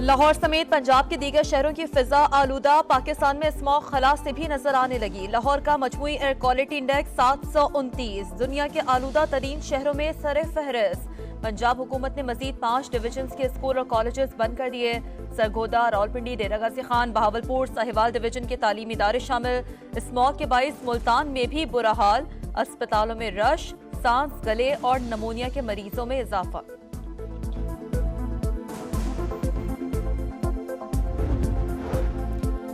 लाहौर समेत पंजाब के दीगर शहरों की फिजा आलूदा। पाकिस्तान में स्मॉग खला से भी नजर आने लगी। लाहौर का मजमूई एयर क्वालिटी इंडेक्स 729 दुनिया के आलूदा तरीन शहरों में सरे फहरिस्त। पंजाब हुकूमत ने मजीद 5 डिवीजन के स्कूल और कॉलेजेस बंद कर दिए। सरगोदा, रावलपिंडी, डेरा गाजी खान, बहावलपुर, साहिवाल डिवीजन के तालीमी इदारे शामिल। स्मॉग के बाइस मुल्तान में भी बुरा हाल। अस्पतालों में रश, सांस, गले और नमूनिया के मरीजों में इजाफा।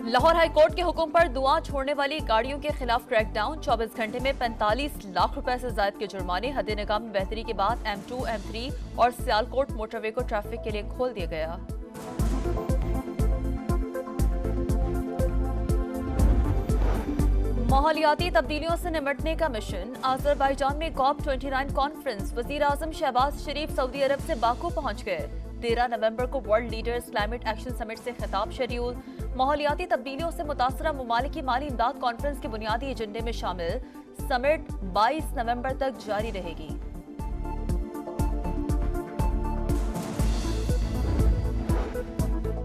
लाहौर हाईकोर्ट के हुक्म पर धुआं छोड़ने वाली गाड़ियों के खिलाफ क्रैकडाउन। 24 घंटे में 45 लाख रुपए से ज्यादा के जुर्माने। हद निगाह में बेहतरी के बाद M2, M3 और सियालकोट मोटरवे को ट्रैफिक के लिए खोल दिया गया। माहौलियाती तब्दीलियों से निपटने का मिशन। अजरबैजान में COP29 कॉन्फ्रेंस। वजीर आजम शहबाज शरीफ सऊदी अरब से बाकू पहुंच गए। 13 नवंबर को world leaders climate action summit से खिताब शेड्यूल। माहौलियाती तब्दीलियों से मुतासरा ममालिक की माली इमदाद कॉन्फ्रेंस के बुनियादी एजेंडे में शामिल। समिट 22 नवंबर तक जारी रहेगी।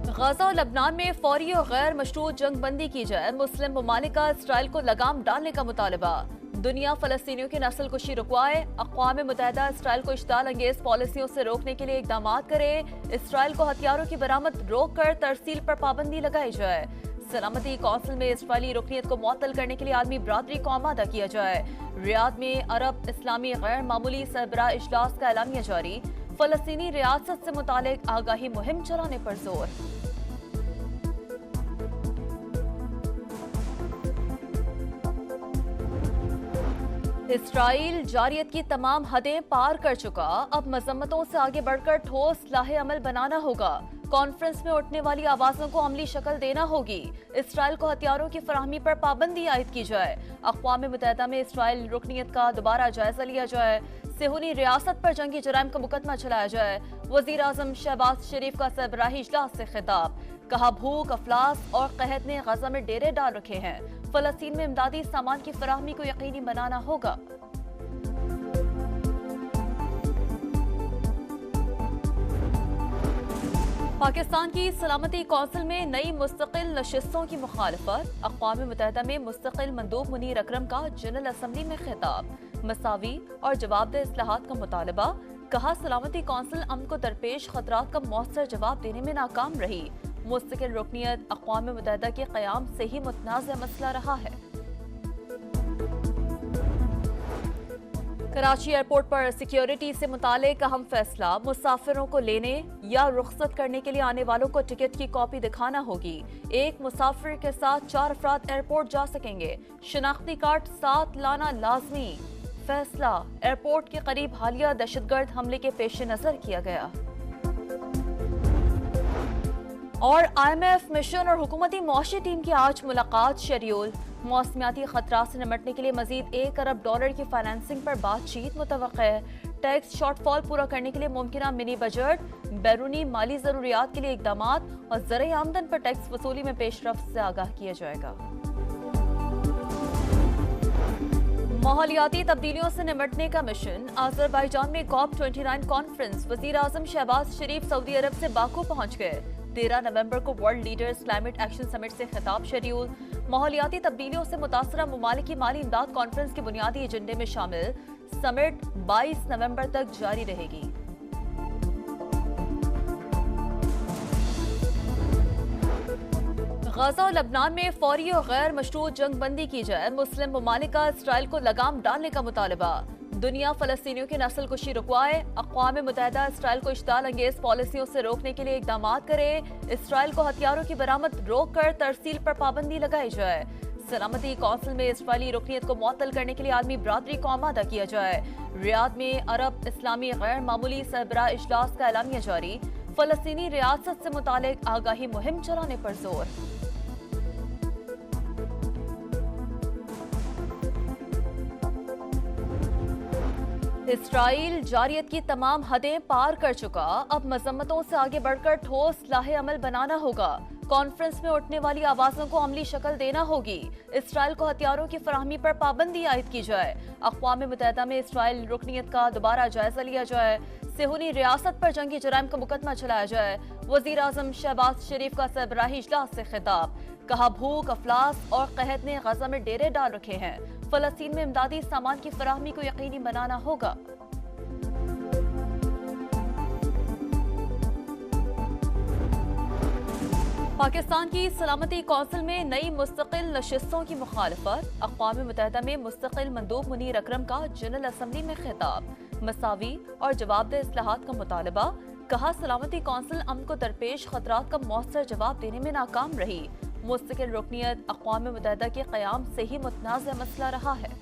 गाजा और लबनान में फौरी और गैर मशरूत जंग बंदी की जाए। मुस्लिम ममालिक का इसराइल को लगाम डालने का मुतालबा। दुनिया फलस्तीनियों की नस्ल कुशी रुकवाए। अक़वाम मुत्तहिदा इसराइल को इश्ताल अंगेज पॉलिसियों से रोकने के लिए इक़दाम करे। इसराइल को हथियारों की बरामद रोक कर तरसील पर पाबंदी लगाई जाए। सलामती कौंसिल में इसराइली रुकनीत को मुअत्तल करने के लिए आलमी बरादरी को आमादा किया जाए। रियाद में अरब इस्लामी गैर मामूली सरबराह इजलास का एलामिया जारी। फलस्तीनी रियासत से मुतालिक आगाही मुहिम चलाने पर जोर। इसराइल जारियत की तमाम हदें पार कर चुका। अब मजम्मतों से आगे बढ़कर ठोस लाहे अमल बनाना होगा। कॉन्फ्रेंस में उठने वाली आवाजों को अमली शक्ल देना होगी। इसराइल को हथियारों की फराहमी पर पाबंदी आयद की जाए। अक़वाम मुत्तहिदा में इसराइल रुकनीत का दोबारा जायजा लिया जाए। सेहूनी रियासत पर जंगी जराइम का मुकदमा चलाया जाए। वजीर आजम शहबाज शरीफ का सरबराही इजलास से खिताब। कहा, भूख, अफलास और कहत ने गजा में डेरे डाल रखे हैं। फलस्तीन में इमदादी सामान की फराहमी को यकीनी बनाना होगा। पाकिस्तान की सलामती कौंसिल में नई मुस्तकिल नशिस्तों की मुखालफत। अक़वाम मुत्तहिदा में मुस्तकिल मंदूब मुनीर अकरम का जनरल असम्बली में खिताब। मसावी और जवाबदेह इस्लाहात का मुतालबा। कहा, सलामती कौंसिल अमन को दरपेश खतरात का मौसर जवाब देने में नाकाम रही। मुस्तकिल रुकनियत अक़वाम मुत्तहिदा के क़याम से ही मुतनाज़ मसला रहा है। कराची एयरपोर्ट पर सिक्योरिटी से मुतालिक अहम फैसला। मुसाफिरों को लेने या रुख्सत करने के लिए आने वालों को टिकट की कॉपी दिखाना होगी। एक मुसाफिर के साथ 4 अफराद एयरपोर्ट जा सकेंगे। शनाख्ती कार्ड साथ लाना लाजमी। फैसला एयरपोर्ट के करीब हालिया दहशतगर्द हमले के पेश नजर किया गया। और IMF मिशन और हुकूमती मुआशी टीम की आज मुलाकात शेड्यूल। मौसमियाती खतरात से निपटने के लिए मजीद $1 अरब की फाइनेंसिंग पर बातचीत मुतवक्किल है। टैक्स शॉर्टफॉल पूरा करने के लिए मुमकिना मिनी बजट, बैरूनी माली जरूरियात के लिए इकदाम और ज़राई आमदन पर टैक्स वसूली में पेशरफ्त से आगाह किया जाएगा। माहौलियाती तब्दीलियों से निपटने का मिशन। अजरबैजान में COP29 कॉन्फ्रेंस। वजीर आजम शहबाज शरीफ सऊदी अरब से बाकू पहुंच गए। 13 नवंबर को world leaders climate action summit से खिताब शेड्यूल। माहौलियाती तब्दीलियों से मुतासरा ममालिक की माली इमदाद कॉन्फ्रेंस के बुनियादी एजेंडे में शामिल। समिट 22 नवंबर तक जारी रहेगी। गाजा और लबनान में फौरी और गैर मशरूत जंग बंदी की जाए। मुस्लिम ममालिक का इसराइल को लगाम डालने का मुतालबा। दुनिया फलस्तीनियों की नस्ल कुशी रुकवाए। अक़वाम मुत्तहिदा इसराइल को इश्ताल अंगेज पॉलिसियों से रोकने के लिए इक़दाम करे। इसराइल को हथियारों की बरामद रोक कर तरसील पर पाबंदी लगाई जाए। सलामती कौंसिल में इसराइली रुकनीत को मुअत्तल करने के लिए आलमी बरादरी को आमादा किया जाए। रियाद में अरब इस्लामी गैर मामूली सरबराह इजलास का एलामिया जारी। फलस्तीनी रियासत से मुतालिक आगाही मुहिम चलाने पर जोर। इसराइल जारियत की तमाम हदें पार कर चुका। अब मजम्मतों से आगे बढ़कर ठोस लाहे अमल बनाना होगा। कॉन्फ्रेंस में उठने वाली आवाजों को अमली शक्ल देना होगी। इसराइल को हथियारों की फराहमी पर पाबंदी आयद की जाए। अक़वाम मुत्तहिदा में इसराइल रुकनीत का दोबारा जायजा लिया जाए। सेहूनी रियासत पर जंगी जराइम का मुकदमा चलाया जाए। वजीर आजम शहबाज शरीफ का सरबराही इजलास से खिताब। कहा, भूख, अफलास और कहत ने गजा में डेरे डाल रखे हैं। फलस्तीन में इमदादी सामान की फराहमी को यकीनी बनाना होगा। पाकिस्तान की सलामती कौंसिल में नई मुस्तकिल नशिस्तों की मुखालफत। अक़वाम मुत्तहिदा में मुस्तकिल मंदूब मुनीर अकरम का जनरल असम्बली में खिताब। मसावी और जवाबदेह इस्लाहात का मुतालबा। कहा, सलामती कौंसिल अमन को दरपेश खतरात का मौसर जवाब देने में नाकाम रही। मुस्तकिल रुकनियत अक़वाम मुत्तहिदा के क़याम से ही मुतनाज़ मसला रहा है।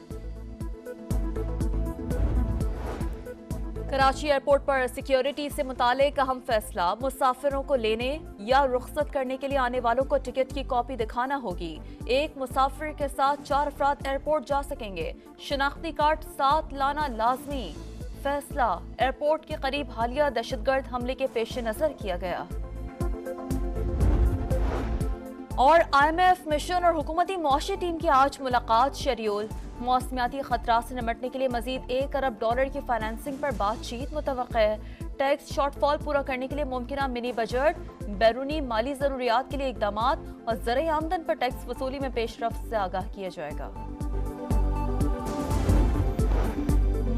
कराची एयरपोर्ट पर सिक्योरिटी से मुतालिक अहम फैसला। मुसाफिरों को लेने या रुख्सत करने के लिए आने वालों को टिकट की कॉपी दिखाना होगी। एक मुसाफिर के साथ 4 अफराद एयरपोर्ट जा सकेंगे। शिनाख्ती कार्ड साथ लाना लाजमी। फैसला एयरपोर्ट के करीब हालिया दहशतगर्द हमले के पेश नजर किया गया। और IMF मिशन और हुकूमती मुआशी टीम की आज मुलाकात शेड्यूल। मौसमियाती खतरात से निपटने के लिए मजीद $1 अरब की फाइनेंसिंग पर बातचीत मुतवक्किल है। टैक्स शॉर्टफॉल पूरा करने के लिए मुमकिना मिनी बजट, बैरूनी माली जरूरियात के लिए इकदाम और ज़राई आमदन पर टैक्स वसूली में पेशरफ्त से आगाह किया जाएगा।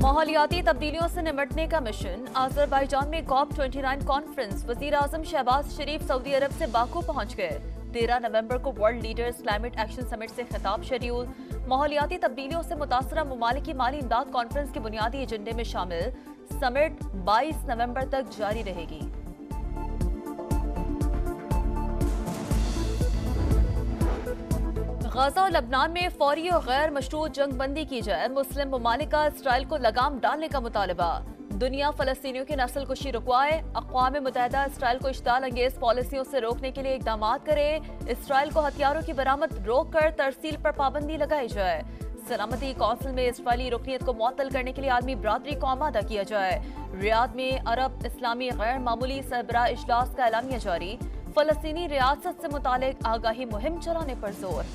माहौलियाती तब्दीलियों से निपटने का मिशन। अज़रबैजान में COP29 कॉन्फ्रेंस। वज़ीर आज़म शहबाज शरीफ सऊदी अरब से बाकू पहुंच गए। 13 नवंबर को world leaders climate action summit से खिताब शेड्यूल। माहौलियाती तब्दीलियों से मुतासरा ममालिक की माली इमदाद कॉन्फ्रेंस के बुनियादी एजेंडे में शामिल। समिट 22 नवंबर तक जारी रहेगी। गजा और लबनान में फौरी और गैर मशरूत जंग बंदी की जाए। मुस्लिम ममालिक का इसराइल को लगाम डालने का मुतालबा। दुनिया फलस्तीनियों की नस्ल कुशी रुकवाए। अक़वाम मुत्तहिदा इसराइल को इश्ताल अंगेज पॉलिसियों से रोकने के लिए इकदाम करे। इसराइल को हथियारों की बरामद रोक कर तरसील पर पाबंदी लगाई जाए। सलामती कौंसिल में इसराइली रुकनीत को मुअत्तल करने के लिए आलमी बरादरी को आमादा किया जाए। रियाद में अरब इस्लामी गैर मामूली सरबराह इजलास का एलामिया जारी। फलस्तीनी रियासत से मुतालिक आगाही मुहिम चलाने पर जोर।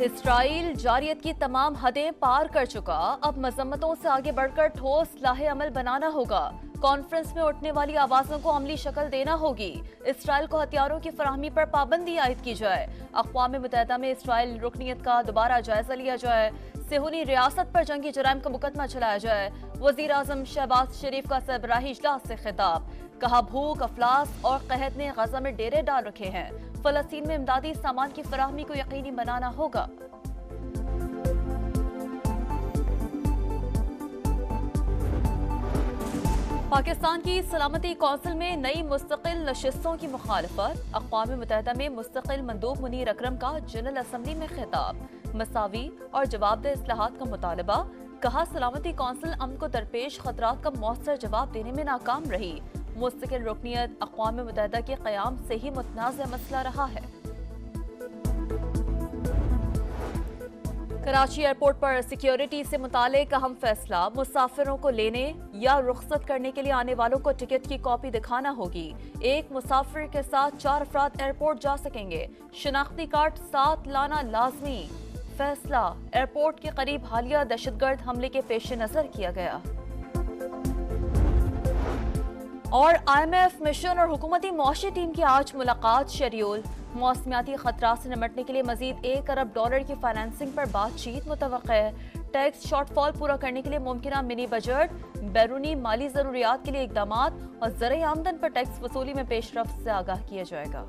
इसराइल जारियत की तमाम हदें पार कर चुका। अब मजम्मतों से आगे बढ़कर ठोस लाहे अमल बनाना होगा। कॉन्फ्रेंस में उठने वाली आवाजों को अमली शक्ल देना होगी। इसराइल को हथियारों की फराहमी पर पाबंदी आयद की जाए। अक़वाम मुत्तहिदा में इसराइल रुकनीत का दोबारा जायजा लिया जाए। सेहूनी रियासत पर जंगी जराइम का मुकदमा चलाया जाए। वजीर आजम शहबाज शरीफ का सरबराही इजलास से खिताब। कहा, भूख, अफलास और कहत ने गजा में डेरे डाल रखे हैं। फलस्तीन में इमदादी सामान की फराहमी को यकीनी बनाना होगा। पाकिस्तान की सलामती कौंसिल में नई मुस्तकिल नशिस्तों की मुखालफत। अक़वाम मुत्तहिदा में मुस्तकिल मंदूब मुनीर अकरम का जनरल असम्बली में खिताब। मसावी और जवाबदेह इस्लाहात का मुतालबा। कहा, सलामती कौंसिल अमन को दरपेश खतरात का मौसर जवाब देने में नाकाम रही। मुस्तकिल रुकनियत अक़वाम मुत्तहिदा के क़याम से ही मुतनाज़ मसला रहा है। कराची एयरपोर्ट पर सिक्योरिटी से मुतालिक अहम फैसला। मुसाफिरों को लेने या रुख्सत करने के लिए आने वालों को टिकट की कॉपी दिखाना होगी। एक मुसाफिर के साथ 4 अफराद एयरपोर्ट जा सकेंगे। शिनाख्ती कार्ड साथ लाना लाजमी। फैसला एयरपोर्ट के करीब हालिया दहशतगर्द हमले के पेश नजर किया गया। और IMF मिशन और हुकूमती मुआशी टीम की आज मुलाकात शेड्यूल। मौसमियाती खतरात से निपटने के लिए मजीद $1 अरब की फाइनेंसिंग पर बातचीत मुतवक्किल है। टैक्स शॉर्टफॉल पूरा करने के लिए मुमकिना मिनी बजट, बैरूनी माली जरूरियात के लिए इकदाम और ज़राई आमदन पर टैक्स वसूली में पेशरफ्त से आगाह किया जाएगा।